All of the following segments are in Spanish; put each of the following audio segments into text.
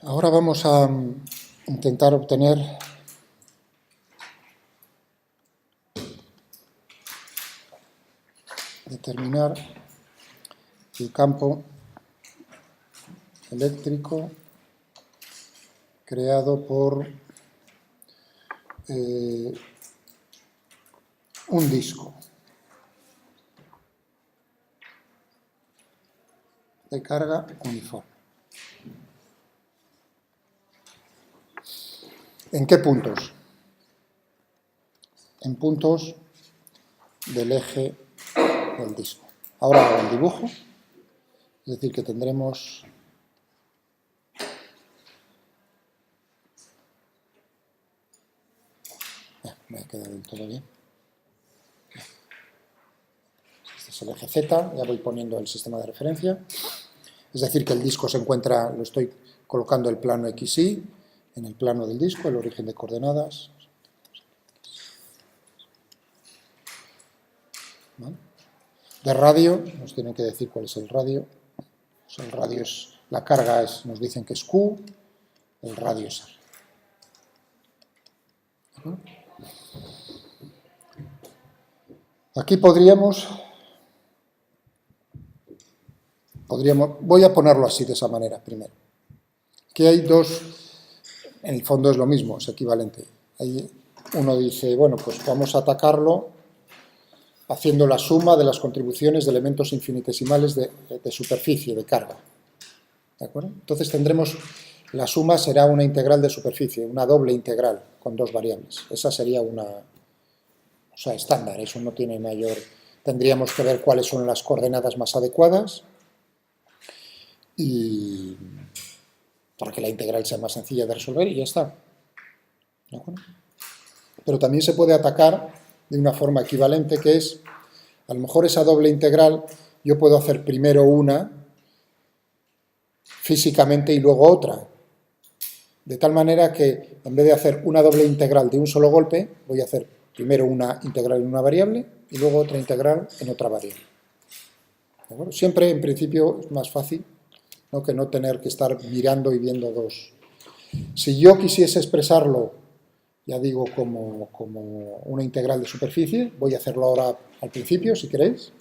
Ahora vamos a intentar obtener determinar el campo eléctrico creado por un disco de carga uniforme. ¿En qué puntos? En puntos del eje del disco. Ahora hago el dibujo, es decir, que tendremos me ha quedado del todo bien. Este es el eje Z, ya voy poniendo el sistema de referencia. Es decir, que el disco se encuentra, lo estoy colocando el plano XY en el plano del disco, el origen de coordenadas. ¿Vale? De radio, nos tienen que decir cuál es el radio. Pues el radio es, la carga es, nos dicen que es Q, el radio es R. ¿De acuerdo? Aquí podríamos, voy a ponerlo así, de esa manera, primero. Aquí hay dos, en el fondo es lo mismo, es equivalente. Ahí uno dice, bueno, pues vamos a atacarlo haciendo la suma de las contribuciones de elementos infinitesimales de superficie, de carga. ¿De acuerdo? Entonces tendremos, la suma será una integral de superficie, una doble integral con dos variables. Esa sería una, o sea, estándar, eso no tiene mayor... Tendríamos que ver cuáles son las coordenadas más adecuadas y para que la integral sea más sencilla de resolver y ya está. ¿De acuerdo? Pero también se puede atacar de una forma equivalente, que es, a lo mejor esa doble integral, yo puedo hacer primero una físicamente y luego otra, de tal manera que en vez de hacer una doble integral de un solo golpe, voy a hacer primero una integral en una variable y luego otra integral en otra variable. ¿De acuerdo? Siempre, en principio, es más fácil, ¿no?, que no tener que estar mirando y viendo dos. Si yo quisiese expresarlo, ya digo, como una integral de superficie, voy a hacerlo ahora al principio, si queréis.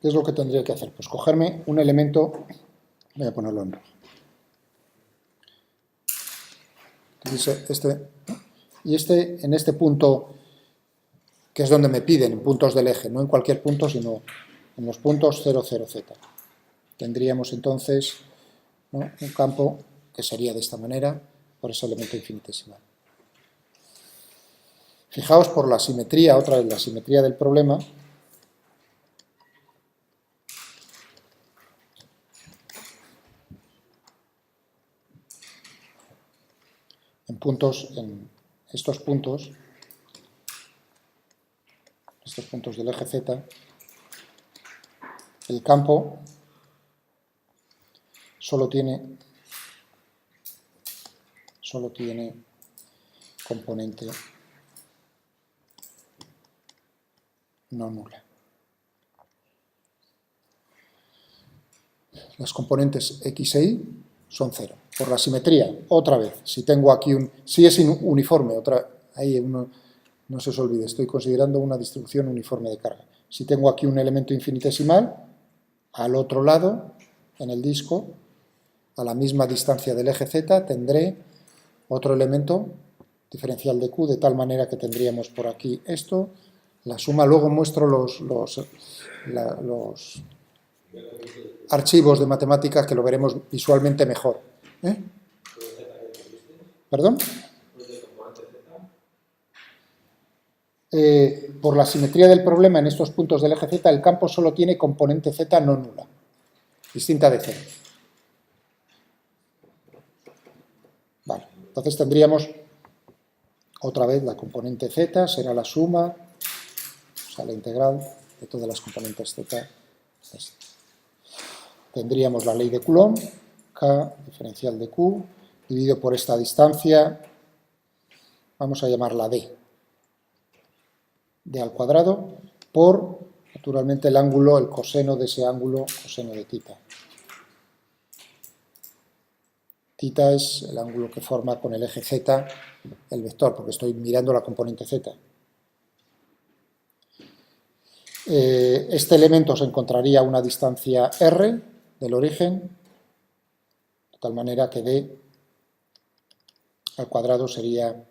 ¿Qué es lo que tendría que hacer? Pues cogerme un elemento, voy a ponerlo en rojo. Y en este punto, que es donde me piden, en puntos del eje, no en cualquier punto, sino en los puntos 0, 0, z. Tendríamos entonces, ¿no?, un campo que sería de esta manera, por ese elemento infinitesimal. Fijaos por la simetría, otra vez la simetría del problema. En estos puntos del eje Z, el campo solo tiene componente no nula. Las componentes X e Y son 0. Por la simetría, otra vez, si tengo aquí si es uniforme, ahí no se os olvide, estoy considerando una distribución uniforme de carga. Si tengo aquí un elemento infinitesimal, al otro lado, en el disco, a la misma distancia del eje Z, tendré otro elemento diferencial de Q, de tal manera que tendríamos por aquí esto, la suma. Luego muestro los archivos de matemáticas, que lo veremos visualmente mejor. ¿Perdón? Por la simetría del problema en estos puntos del eje Z, el campo solo tiene componente Z no nula, distinta de 0. Vale, entonces tendríamos otra vez la componente Z, será la suma, o sea, la integral de todas las componentes Z. Tendríamos la ley de Coulomb, K diferencial de Q, dividido por esta distancia, vamos a llamarla D. d al cuadrado por, naturalmente, el ángulo, el coseno de ese ángulo, coseno de θ. Θ es el ángulo que forma con el eje z el vector, porque estoy mirando la componente z. Este elemento se encontraría a una distancia r del origen, de tal manera que d al cuadrado sería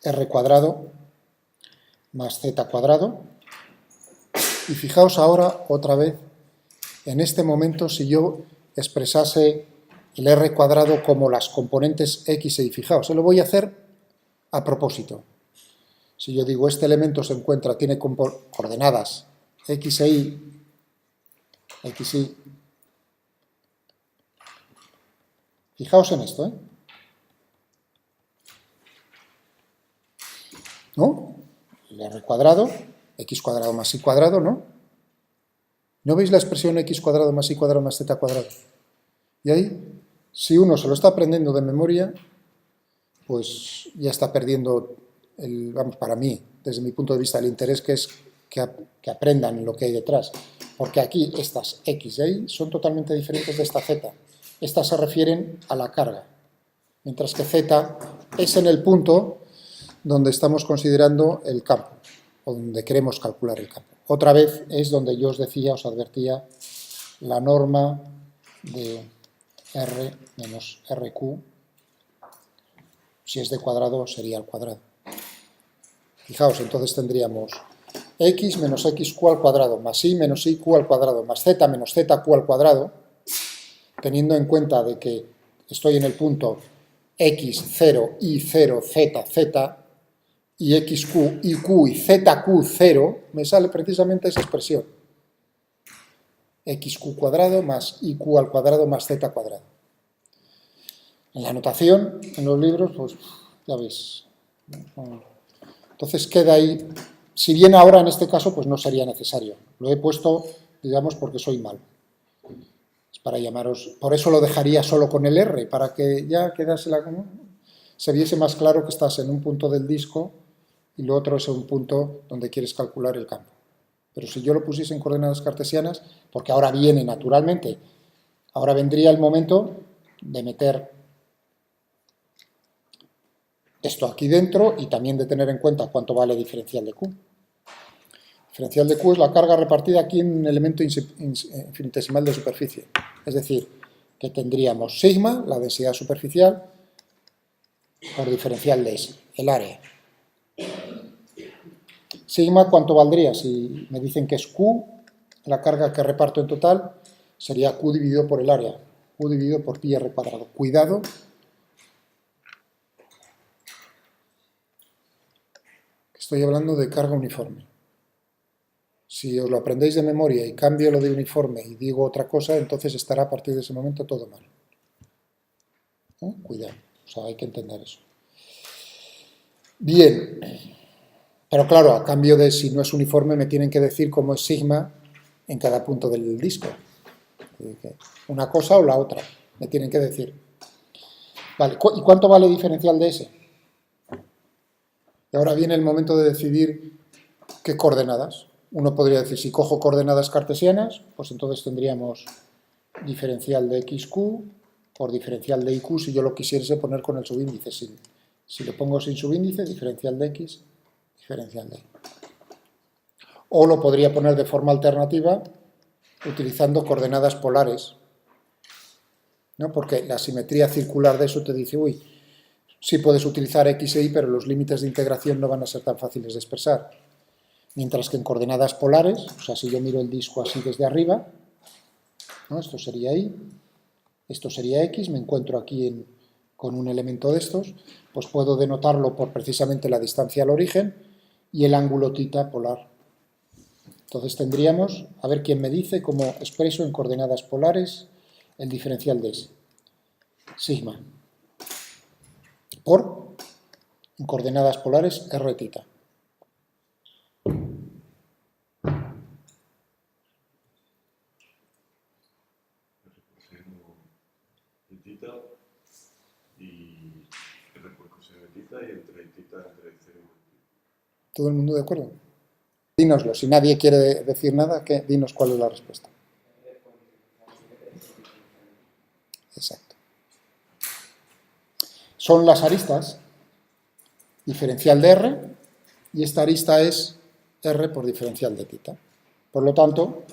r cuadrado más z cuadrado. Y fijaos ahora, otra vez, en este momento, si yo expresase el r cuadrado como las componentes x e y, fijaos, se lo voy a hacer a propósito. Si yo digo, este elemento se encuentra, tiene coordenadas x e y, fijaos en esto, ¿no? El r cuadrado, x cuadrado más y cuadrado, ¿no? ¿No veis la expresión x cuadrado más y cuadrado más z cuadrado? Y ahí, si uno se lo está aprendiendo de memoria, pues ya está perdiendo, vamos, para mí, desde mi punto de vista, el interés que es que aprendan lo que hay detrás. Porque aquí estas x e y son totalmente diferentes de esta z. Estas se refieren a la carga, mientras que z es en el punto donde estamos considerando el campo, o donde queremos calcular el campo. Otra vez es donde yo os decía, os advertía, la norma de r menos rq, si es de cuadrado sería al cuadrado. Fijaos, entonces tendríamos x menos xq al cuadrado, más y menos yq al cuadrado, más z menos zq al cuadrado, teniendo en cuenta de que estoy en el punto x0, y0, z, z, y xq, yq y zq, 0, me sale precisamente esa expresión. Xq cuadrado más yq al cuadrado más z cuadrado. En la notación, en los libros, pues ya veis. Entonces queda ahí, si bien ahora en este caso pues no sería necesario. Lo he puesto, digamos, porque soy malo. Es para llamaros, por eso lo dejaría solo con el R, para que ya quedase se viese más claro que estás en un punto del disco y lo otro es un punto donde quieres calcular el campo. Pero si yo lo pusiese en coordenadas cartesianas, porque ahora viene naturalmente, ahora vendría el momento de meter esto aquí dentro y también de tener en cuenta cuánto vale diferencial de Q. Diferencial de Q es la carga repartida aquí en un elemento infinitesimal de superficie. Es decir, que tendríamos sigma, la densidad superficial, por diferencial de S, el área. Sigma, ¿cuánto valdría? Si me dicen que es Q, la carga que reparto en total sería Q dividido por el área, Q dividido por pi r cuadrado. Cuidado, que estoy hablando de carga uniforme. Si os lo aprendéis de memoria y cambio lo de uniforme y digo otra cosa, entonces estará a partir de ese momento todo mal. Cuidado, o sea, hay que entender eso. Bien, pero claro, a cambio de si no es uniforme me tienen que decir cómo es sigma en cada punto del disco. Una cosa o la otra, me tienen que decir. Vale, ¿y cuánto vale diferencial de S? Y ahora viene el momento de decidir qué coordenadas. Uno podría decir, si cojo coordenadas cartesianas, pues entonces tendríamos diferencial de xq por diferencial de yq si yo lo quisiese poner con el subíndice. Si lo pongo sin subíndice, diferencial de x, diferencial de y. O lo podría poner de forma alternativa utilizando coordenadas polares, ¿no? Porque la simetría circular de eso te dice, uy, sí puedes utilizar x e y, pero los límites de integración no van a ser tan fáciles de expresar. Mientras que en coordenadas polares, o sea, si yo miro el disco así desde arriba, ¿no? Esto sería y, esto sería x, me encuentro aquí con un elemento de estos, pues puedo denotarlo por precisamente la distancia al origen y el ángulo θ polar. Entonces tendríamos, a ver quién me dice cómo expreso en coordenadas polares el diferencial de S. Sigma. Por, en coordenadas polares, rθ. Y r por coseno de θ y entre θ entre 0 y 1. ¿Todo el mundo de acuerdo? Dínoslo, si nadie quiere decir nada, dinos cuál es la respuesta. Exacto. Son las aristas, diferencial de R, y esta arista es R por diferencial de θ. Por lo tanto,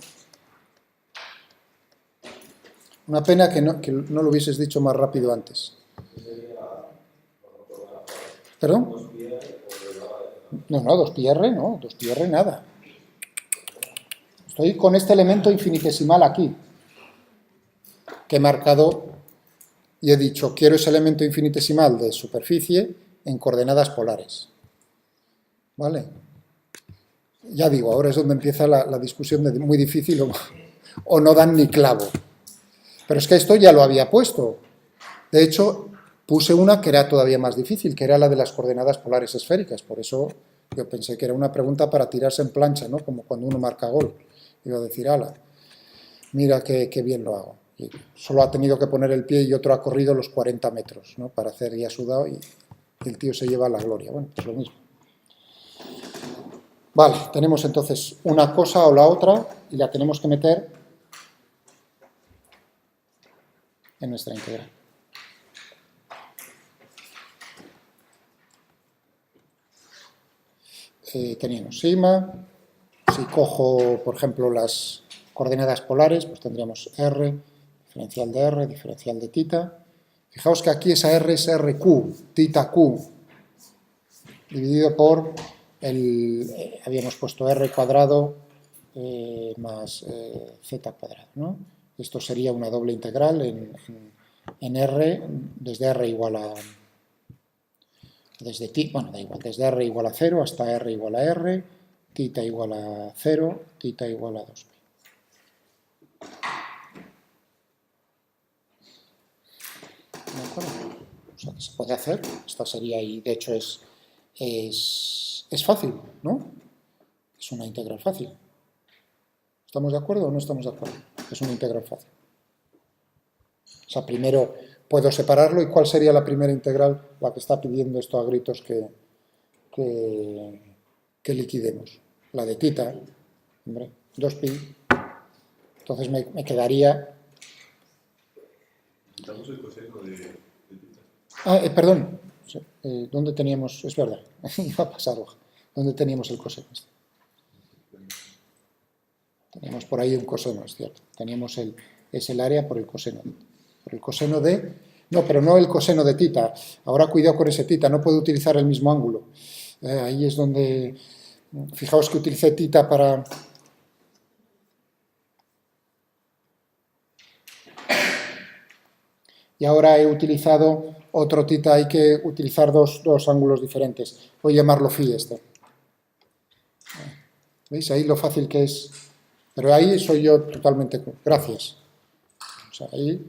una pena que no lo hubieses dicho más rápido antes. ¿Perdón? No, 2πr no, 2πr nada. Estoy con este elemento infinitesimal aquí, que he marcado y he dicho, quiero ese elemento infinitesimal de superficie en coordenadas polares. ¿Vale? Ya digo, ahora es donde empieza la discusión de muy difícil o no dan ni clavo. Pero es que esto ya lo había puesto. De hecho, puse una que era todavía más difícil, que era la de las coordenadas polares esféricas. Por eso yo pensé que era una pregunta para tirarse en plancha, ¿no? Como cuando uno marca gol. Iba a decir, ala, mira qué bien lo hago. Y solo ha tenido que poner el pie y otro ha corrido los 40 metros, ¿no? Para hacer y ha sudado y el tío se lleva la gloria. Bueno, pues lo mismo. Vale, tenemos entonces una cosa o la otra y la tenemos que meter en nuestra integral. Teníamos sigma. Si cojo, por ejemplo, las coordenadas polares, pues tendríamos R, diferencial de θ. Fijaos que aquí esa R es RQ, θQ, dividido por habíamos puesto R cuadrado más Z cuadrado, ¿no? Esto sería una doble integral en R, desde R igual a... desde R igual a 0 hasta R igual a R, θ igual a 0, θ igual a 2π. ¿De acuerdo? O sea, que se puede hacer. Esta sería, y de hecho es fácil, ¿no? Es una integral fácil. ¿Estamos de acuerdo o no estamos de acuerdo? Es una integral fácil. O sea, primero puedo separarlo. ¿Y cuál sería la primera integral? La que está pidiendo esto a gritos que liquidemos. La de θ, hombre, 2π. Entonces me quedaría... Quitamos el coseno de θ. Perdón. ¿Dónde teníamos? Es verdad, iba a pasar hoja. ¿Dónde teníamos el coseno? Teníamos por ahí un coseno, es cierto. Teníamos es el área por el coseno. Por el coseno de... No, pero no el coseno de θ. Ahora cuidado con ese θ, no puedo utilizar el mismo ángulo. Ahí es donde... Fijaos que utilicé θ para... Y ahora he utilizado otro θ, hay que utilizar dos ángulos diferentes. Voy a llamarlo phi este. ¿Veis? Ahí lo fácil que es. Pero ahí soy yo totalmente... Gracias. O sea, ahí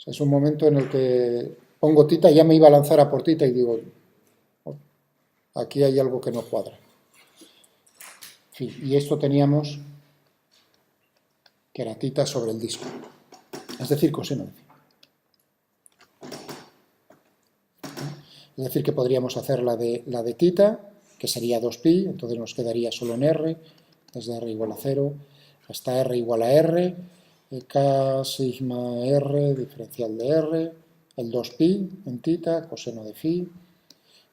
es un momento en el que pongo θ, ya me iba a lanzar a por θ y digo, aquí hay algo que no cuadra. En fin, y esto teníamos que era θ sobre el disco. Es decir, coseno de phi. Es decir, que podríamos hacer la de θ, que sería 2π, entonces nos quedaría solo en R, desde R igual a 0 hasta R igual a R, K sigma R, diferencial de R, el 2π en θ, coseno de phi,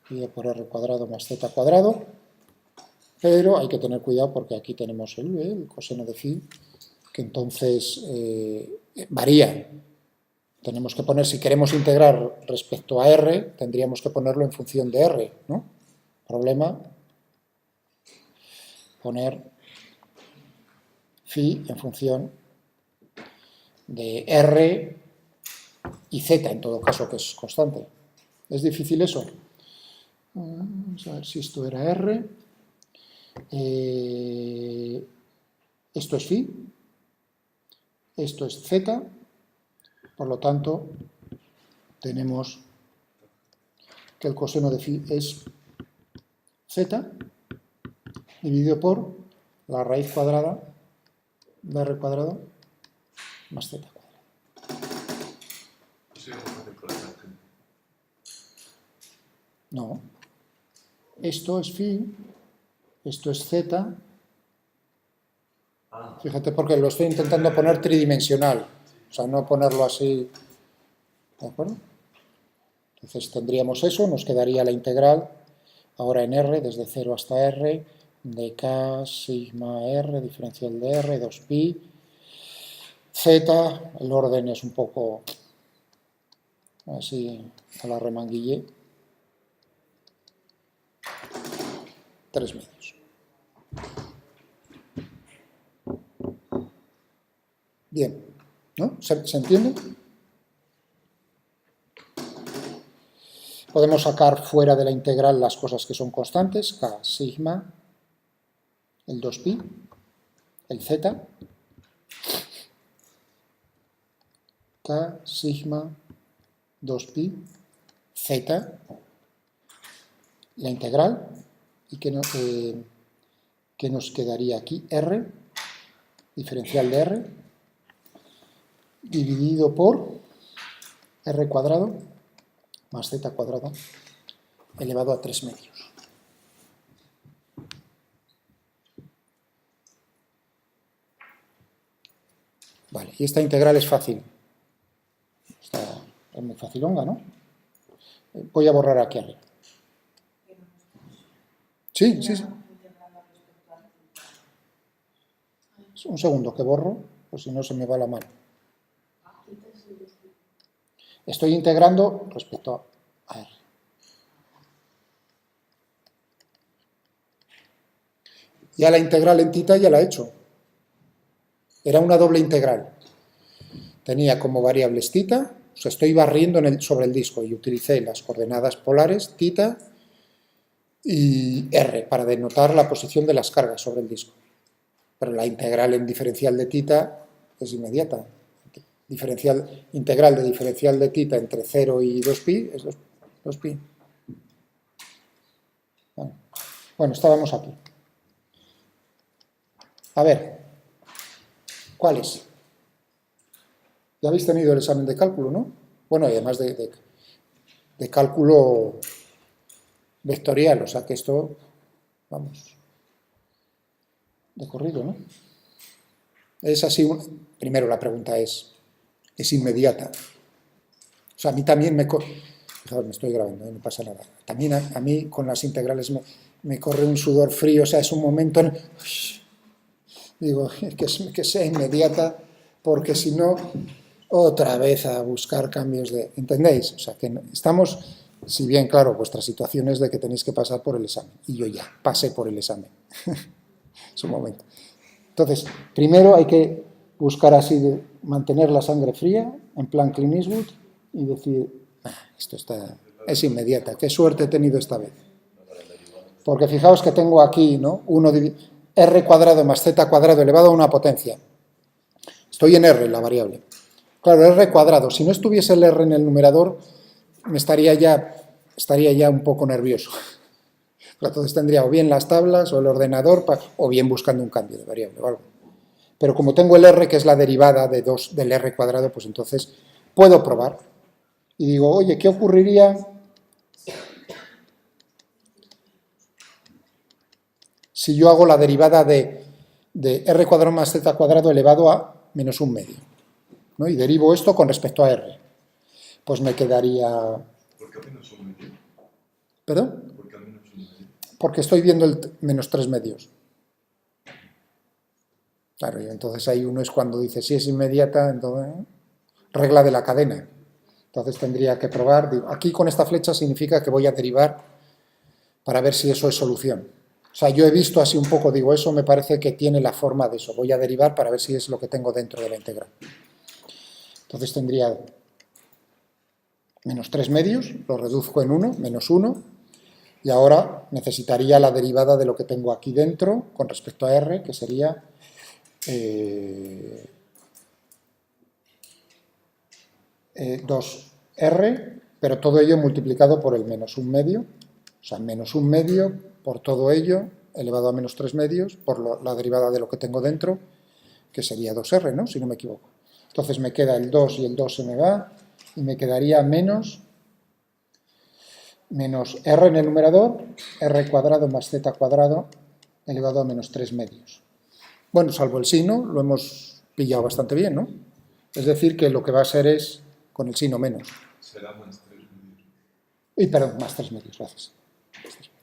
y por R cuadrado más Z cuadrado, pero hay que tener cuidado porque aquí tenemos el coseno de phi, que entonces varía. Tenemos que poner, si queremos integrar respecto a R, tendríamos que ponerlo en función de R, ¿no? Problema, poner phi en función de R y Z, en todo caso, que es constante. ¿Es difícil eso? Vamos a ver si esto era R. Esto es phi. Esto es Z. Por lo tanto, tenemos que el coseno de phi es Z dividido por la raíz cuadrada de R cuadrado más Z cuadrado. No. Esto es phi esto es z. Fíjate, porque lo estoy intentando poner tridimensional, o sea, no ponerlo así, ¿de acuerdo? Entonces tendríamos eso, nos quedaría la integral, ahora en R, desde 0 hasta R, de K sigma R, diferencial de R, 2pi, Z, el orden es un poco así a la remanguille, 3 medios. Bien, ¿no? ¿Se entiende? Podemos sacar fuera de la integral las cosas que son constantes, K sigma, el 2pi, el Z, K sigma 2pi, Z, la integral, y que nos quedaría aquí, R, diferencial de R, dividido por R cuadrado más Z cuadrado elevado a 3 medios. Vale, y esta integral es fácil. Es muy facilonga, ¿no? Voy a borrar aquí arriba. Sí, sí, sí. Un segundo que borro, pues si no se me va la mano. Estoy integrando respecto a R. Ya la integral en tita ya la he hecho. Era una doble integral. Tenía como variables tita, o sea, estoy barriendo sobre el disco y utilicé las coordenadas polares, tita y R, para denotar la posición de las cargas sobre el disco. Pero la integral en diferencial de tita es inmediata. Integral de diferencial de tita entre 0 y 2pi es 2pi. Bueno, estábamos aquí. A ver, ¿cuáles? Ya habéis tenido el examen de cálculo, ¿no? Bueno, y además de cálculo vectorial, o sea que esto, vamos, de corrido, ¿no? Es así, primero la pregunta es inmediata. O sea, a mí también fijaos, me estoy grabando, no pasa nada. También a mí con las integrales me corre un sudor frío, o sea, es un momento en... Digo, que sea inmediata, porque si no, otra vez a buscar cambios de... ¿Entendéis? O sea, que estamos, si bien, claro, vuestra situación es de que tenéis que pasar por el examen, y yo ya pasé por el examen. Es un momento. Entonces, primero hay que buscar así, mantener la sangre fría, en plan Clint Eastwood, y decir, esto es inmediata, qué suerte he tenido esta vez. Porque fijaos que tengo aquí, ¿no? R cuadrado más Z cuadrado elevado a una potencia. Estoy en R, la variable. Claro, R cuadrado. Si no estuviese el R en el numerador, estaría ya un poco nervioso. Entonces tendría o bien las tablas o el ordenador, o bien buscando un cambio de variable o algo. Pero como tengo el R, que es la derivada del R cuadrado, pues entonces puedo probar. Y digo, oye, ¿qué ocurriría si yo hago la derivada de R cuadrado más Z cuadrado elevado a menos un medio? ¿No? Y derivo esto con respecto a R. Pues me quedaría... ¿Por qué menos un medio? ¿Perdón? ¿Por qué menos un medio? Porque estoy viendo el menos 3 medios. Claro, y entonces ahí uno es cuando dice, si es inmediata, entonces... regla de la cadena. Entonces tendría que probar... Digo, aquí con esta flecha significa que voy a derivar para ver si eso es solución. O sea, yo he visto así un poco, digo, eso me parece que tiene la forma de eso. Voy a derivar para ver si es lo que tengo dentro de la integral. Entonces tendría menos 3 medios, lo reduzco en 1, menos 1, y ahora necesitaría la derivada de lo que tengo aquí dentro con respecto a R, que sería 2R, pero todo ello multiplicado por el menos 1 medio, o sea, menos 1 medio por todo ello, elevado a menos 3 medios, por la derivada de lo que tengo dentro, que sería 2R, ¿no? Si no me equivoco. Entonces me queda el 2 y el 2 se me va, y me quedaría menos R en el numerador, R cuadrado más Z cuadrado elevado a menos 3 medios. Bueno, salvo el signo, lo hemos pillado bastante bien, ¿no? Es decir, que lo que va a ser es con el signo menos. Será más 3 medios. Y perdón, más 3 medios, gracias.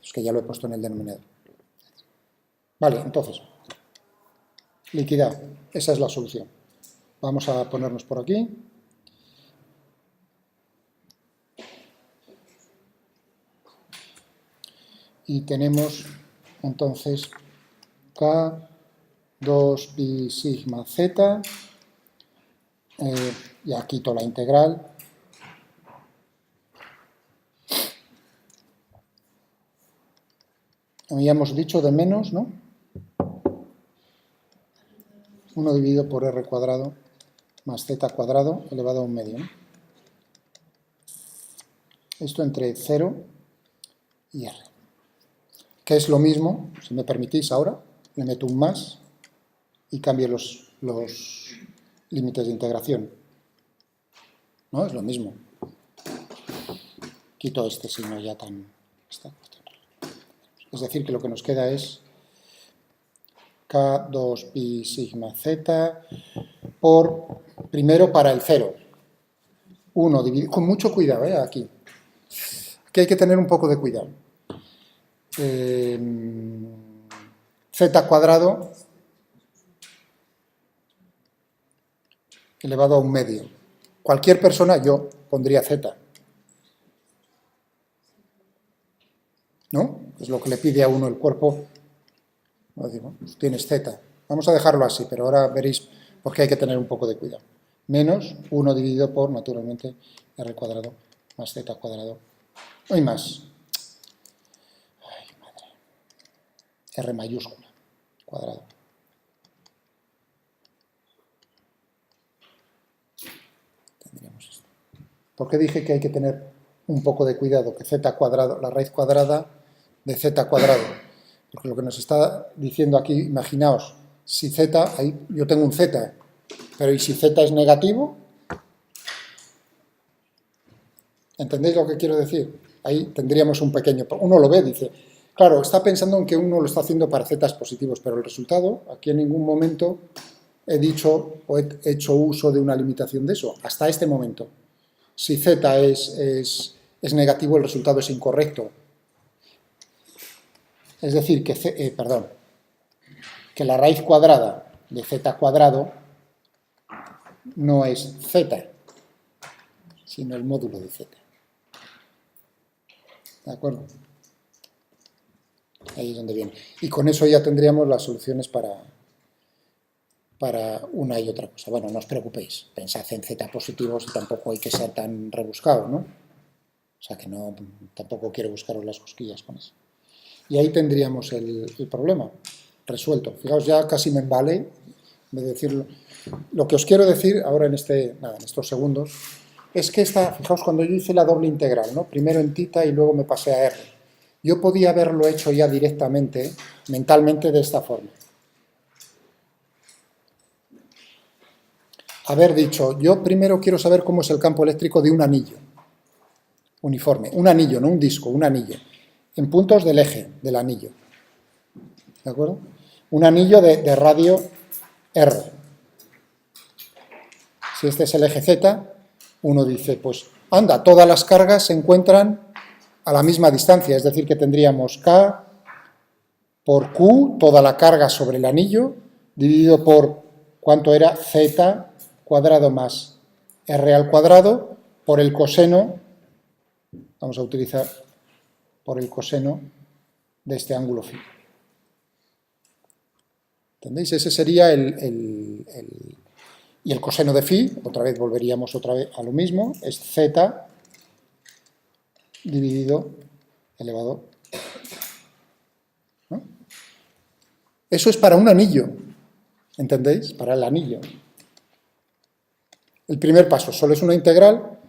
Es que ya lo he puesto en el denominador. Vale, entonces, liquidado. Esa es la solución. Vamos a ponernos por aquí. Y tenemos entonces K 2 pi sigma z, ya quito la integral, habíamos dicho de menos, ¿no? 1 dividido por r cuadrado más z cuadrado elevado a un medio, ¿no? Esto entre 0 y r, que es lo mismo, si me permitís ahora, le meto un más y cambio los límites de integración, ¿no? Es lo mismo. Quito este signo ya tan... Es decir, que lo que nos queda es K2 pi sigma z por, primero para el 0, 1 dividido, con mucho cuidado, aquí. Aquí hay que tener un poco de cuidado. Z cuadrado elevado a un medio. Cualquier persona, yo pondría z, ¿no? Es lo que le pide a uno el cuerpo. Digo, pues tienes z. Vamos a dejarlo así, pero ahora veréis por qué hay que tener un poco de cuidado. Menos 1 dividido por, naturalmente, r cuadrado más z cuadrado. No hay más. Ay, madre. R mayúscula, cuadrado. Tendríamos esto. ¿Por qué dije que hay que tener un poco de cuidado? Que z cuadrado, la raíz cuadrada de z cuadrado. Porque lo que nos está diciendo aquí, imaginaos, si z, ahí yo tengo un z, pero ¿y si z es negativo? ¿Entendéis lo que quiero decir? Ahí tendríamos un pequeño... Uno lo ve, dice, claro, está pensando en que uno lo está haciendo para zetas positivos, pero el resultado, aquí en ningún momento he dicho o he hecho uso de una limitación de eso, hasta este momento. Si z es negativo, el resultado es incorrecto. Es decir, que, que la raíz cuadrada de z cuadrado no es z, sino el módulo de z. ¿De acuerdo? Ahí es donde viene. Y con eso ya tendríamos las soluciones para una y otra cosa. Bueno, no os preocupéis, pensad en z positivos y tampoco hay que ser tan rebuscado, ¿no? O sea que no, tampoco quiero buscaros las cosquillas con eso. Y ahí tendríamos el problema resuelto. Fijaos, ya casi me embale de decirlo. Lo que os quiero decir ahora en estos segundos es que fijaos, cuando yo hice la doble integral, ¿no? Primero en tita y luego me pasé a r. Yo podía haberlo hecho ya directamente, mentalmente, de esta forma. Haber dicho, yo primero quiero saber cómo es el campo eléctrico de un anillo uniforme. Un anillo, no un disco, un anillo. En puntos del eje del anillo. ¿De acuerdo? Un anillo de radio R. Si este es el eje Z, uno dice, pues anda, todas las cargas se encuentran a la misma distancia, es decir, que tendríamos K por Q, toda la carga sobre el anillo, dividido por, ¿cuánto era? Z cuadrado más R al cuadrado, por el coseno, vamos a utilizar por el coseno de este ángulo φ. ¿Entendéis? Ese sería y el coseno de φ, otra vez volveríamos a lo mismo, es z dividido elevado. ¿No? Eso es para un anillo, ¿entendéis? Para el anillo. El primer paso solo es una integral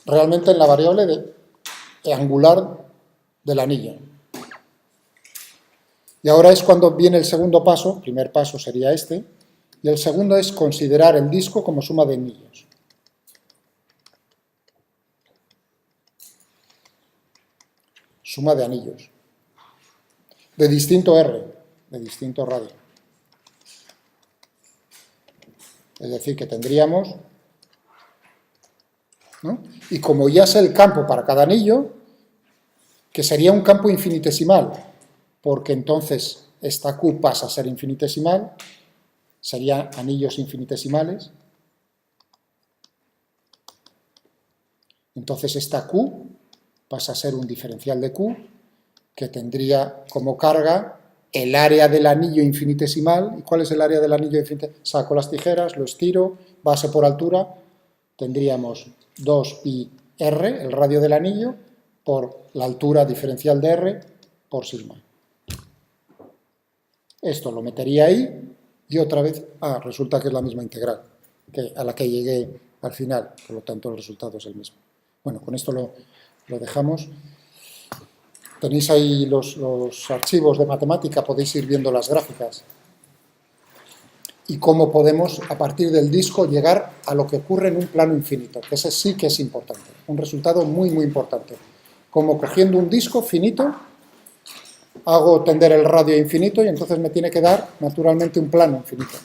realmente en la variable angular del anillo. Y ahora es cuando viene el segundo paso, el primer paso sería este, y el segundo es considerar el disco como suma de anillos. Suma de anillos. De distinto R. de distinto radio. Es decir, que tendríamos, ¿no? Y como ya sé el campo para cada anillo, que sería un campo infinitesimal, porque entonces esta Q pasa a ser infinitesimal, serían anillos infinitesimales. Entonces esta Q pasa a ser un diferencial de Q, que tendría como carga el área del anillo infinitesimal. ¿Y cuál es el área del anillo infinitesimal? Saco las tijeras, lo estiro, base por altura, tendríamos 2pi r, el radio del anillo, por la altura diferencial de r por sigma. Esto lo metería ahí y otra vez, resulta que es la misma integral a la que llegué al final, por lo tanto el resultado es el mismo. Bueno, con esto lo dejamos. Tenéis ahí los archivos de matemática, podéis ir viendo las gráficas y cómo podemos, a partir del disco, llegar a lo que ocurre en un plano infinito, que ese sí que es importante, un resultado muy, muy importante. Como cogiendo un disco finito, hago tender el radio a infinito y entonces me tiene que dar, naturalmente, un plano infinito.